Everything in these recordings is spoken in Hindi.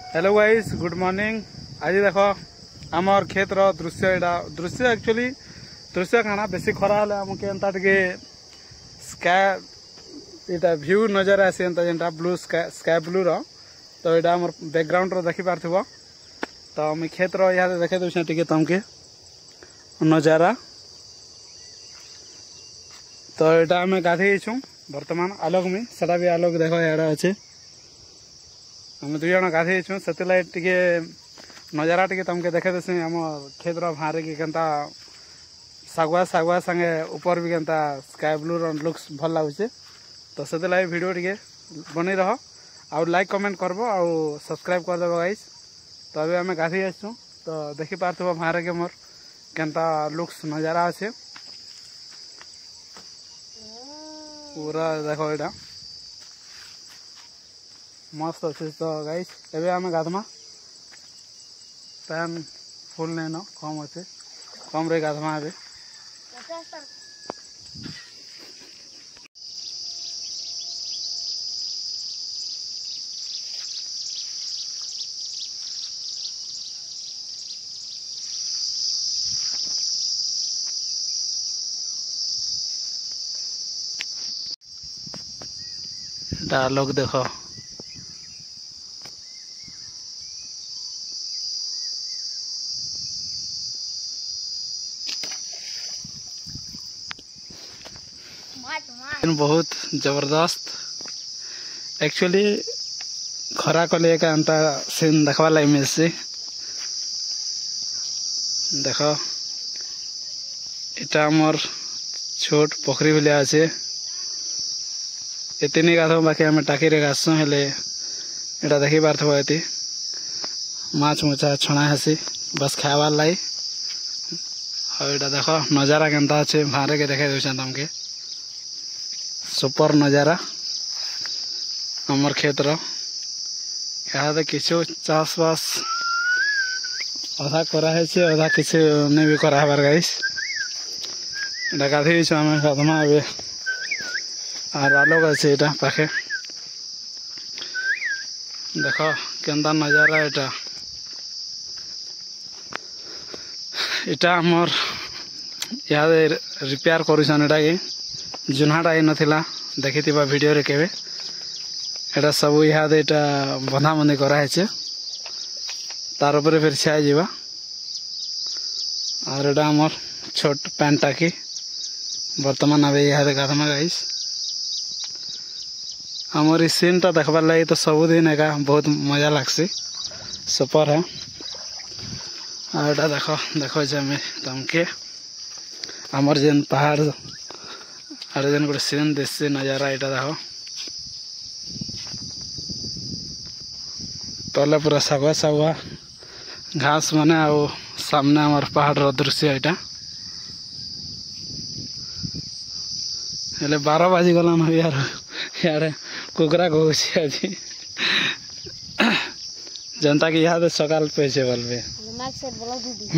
Hello guys good morning. आज देख आमर खेत दृश्य दृश्य एक्चुअली दृश्य खाना बेसी खरा हेले आमके एंता टिके स्काई इटा व्यू नजर आसी एंता जेंटा ब्लू स्काई ब्लू रो तो इटा हमर बैकग्राउंड रो देखि पारथिबो। तो हम खेत रो या देखे दोछ टिके तमके नजारा। तो इटा हम गाधे छु वर्तमान आलोक में सेटा भी आलोक देखो याडा अछि। हम दुई जन गाधे छु सेते टिके नजारा टिके तमके देखे देसी हम खेत रो भारे के केनता सागवा सागवा संगे ऊपर भी केनता स्काई ब्लू रो लुक्स भल लागुचे। तो सेते वीडियो टिके बनै रहो आ लाइक कमेंट करबो आ सब्सक्राइब कर देबो गाइस। तो अभी हम गाधे आछु तो देखि पारथबो भारे के मोर केनता लुक्स नजारा अछि पूरा देखो इटा मस्त अच्छे। तो गाइस एबे आम गाधमा पैन फुल नहीं न कम अच्छे कम रे गाधमा एबे लोग देखो बहुत जबरदस्त एक्चुअली खरा कले का अंता सीन देखवा ला इमेज से देखो इटा मोर छोट पोखरी भलिया আছে एतिनी गाधो बाकी हम टाकी रे गासो हेले एटा देखि पारथबो एति माछ मुचा छणा हसी बस खावार लाई। और एटा देखो नजारा केनता আছে भारे के देखे दोछ तमके सुपर नजारा हमर खेत रो यहाँ किछु चाष बास अधा करा है अधा किछु नहीं भी करा है गाइस। एटा गाधे छु हम गाधमा एबे और आलोक अच्छे इटा पाखे देखो केनता नजारा इटा इटा हमर याद रिपेयर करूछन एटा के जुनाटा आई नथिला देखि थिबा वीडियो रे केबे एटा सब याद एटा बंधा बंधी करा है तार ऊपर फिर छाई जीवा। और एटा हमर छोट पैन टाकी वर्तमान अबे याद गाधमा गाइस हमर इस सीन टा देखबार लगी तो सबुदिन एका बहुत मजा लागसी सुपर है। और एटा देखो देखो जमे तमके हमर जेन पहाड़ और जेन गोटे सीन देसी नजारा एटा देखो तले पूरा सागुआ सागुआ घास माने आ सामने हमर पहाड़ रो दृश्य एटा हेले 12 बाजी गला न यार यार कुकरा गोछे अजी जनता के याद सकाल पैसे बोलबे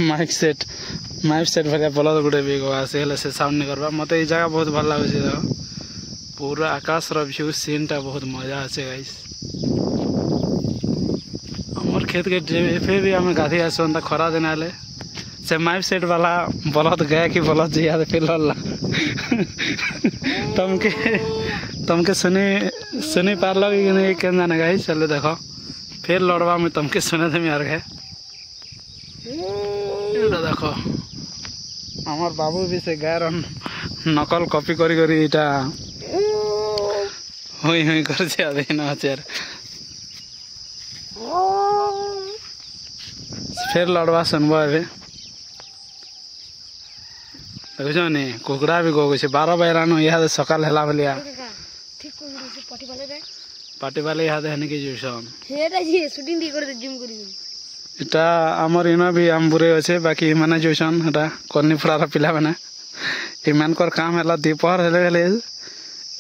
माइक सेट भले बलद गुडे भी गोवा से हेले से साउंड नहीं करबा मते ई जगह बहुत भल लागै छै देखो पूरा आकाश रो व्यू सीन टा बहुत मजा আছে गाइस। हमर खेत के पे भी हम गाधी आसोंता खरा दिन आले से माइक सेट वाला बलद गया कि बलद जी याद फिर लल्ला तमके सुनी पारलो कि नहीं केन जाने गाइस। चले देखो फिर लड़वा में तमके सुने दे यार गए देखो हमार बाबू भी से गायर नकल कॉपी करी करी इटा हुई हुई कर छे अभी न यार फिर लड़वा सुनबो एबे देखो नी कुकड़ा भी गोगो छे 12 बजरानो याद सकाल हेला भलिया पार्टी वाले याद है कि जुसन हेटा जी शूटिंग दी कर जिम करी इटा हमर इना भी आमबुरे अछि बाकी माने जुसन हटा कोनी फुरारा पिला बना इमान कर काम हला दीपहर हेले हेले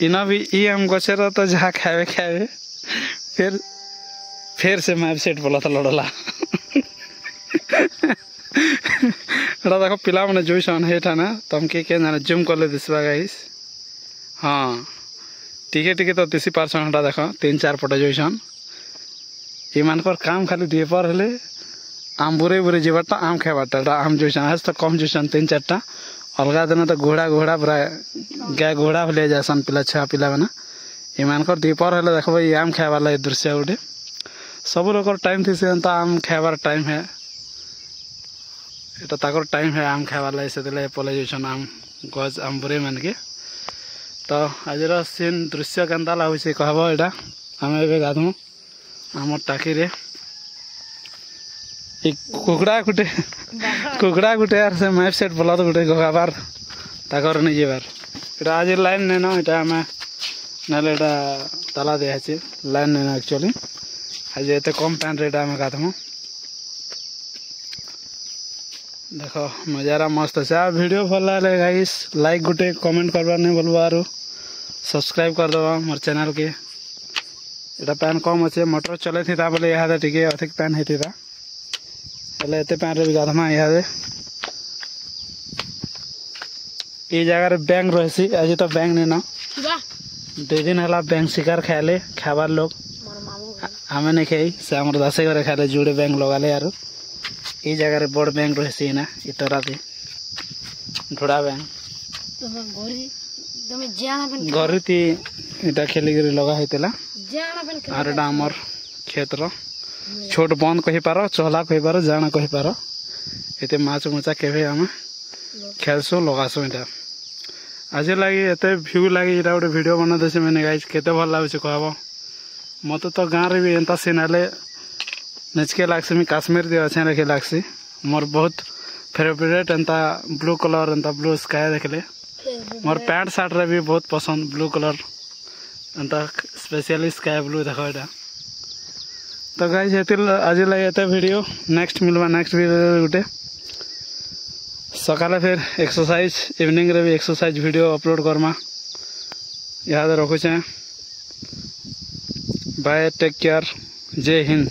इना भी ई हम गछेर तो जा खावे खावे फिर से मैप सेट बोला था लड़ला एटा देखो पिला माने जुसन हेटा ना तमके के जाने जूम कर ले दिसबा गाइस। हां टिके टिके तो 30% हटा देखो 3-4 पटे जोइसन ଏମାନଙ୍କର କାମ ଖାଲି ଦ୍ୱିପହର ହେଲେ आम बुरे बुरे जीवाटा आम खावाटा आम जोसन आज तो कम जोसन 3-4टा अलगा दिन तो घोड़ा घोड़ा पूरा गाय घोड़ा भले जासन पिला छुआ पिला बना एमानकर दीपर हेले देखो ये आम खाइबार लगे दृश्य गोटे सब लोग टाइम थी से आम खाइबार टाइम है এটা তাকর টাইম है आम खाइबार लगे से पलै जोसन आम गज आम बुरे मान के तो आजर सीन दृश्य केन्ता लगुचे कहब एटा आम ए गाधमु आम टाकी रे कुकड़ा गुटे यार से मैप सेट बोला तो गुटे गगाबार ताकर नहीं जेबार एटा आज लाइन ने ना एटा हमें नाले एटा ताला दे আছে लाइन ने ना एक्चुअली आज एते कम पैन रेट हमें गाथमु देखो नजारा मस्त है आ वीडियो भल लागे गाइस लाइक गुटे कमेंट करबा नहीं बोलबो आरो सब्सक्राइब कर दबा मोर चैनल के एटा पैन कम আছে मोटर चले थी ता बोले यहाँ टिके अधिक पैन हेती था एते पैन रे गाधमा इहादे ये जगह रे बैंक रहसी आज तो बैंक नहीं ना 2 दिन हला बैंक शिकार खाले खाबार लोग हमें नहीं खाई से हमर दासे घरे खाले जुड़े बैंक लगाले यार ये जगह रे बड़ बैंक रहसी ना इतरा दे ढोड़ा बैंक तुम जाना बन गरीती एटा खेली गिरी लगा हेतला जाना बन आर एटा हमर खेत रो छोट बंद कही पार चहला कही पार जाना कही पार एते माछ मुचा केबे हम खेलसो लगासो एटा आज लगी एते व्यू लगी एटा गोटे वीडियो बना देसे मैंने गाइस केते भल लागुचे कहबो मत तो गाँव रे भी एंता सीन आले नचके लागसे मी काश्मीर दे अच्छे रखे लागसी मोर बहुत फेवरेट एंता ब्लू कलर एंता ब्लू स्काई देखले मोर पैंट शर्ट रे भी बहुत पसंद ब्लू कलर एंता स्पेशली स्काई ब्लू देखो एटा तो गाइस आज लगे ये वीडियो नेक्स्ट मिलवा नेक्स्ट वीडियो गुटे सकाले फिर एक्सरसाइज इवनिंग रे भी एक्सरसाइज वीडियो अपलोड करमा याद रखुचे बाय टेक केयर जय हिंद।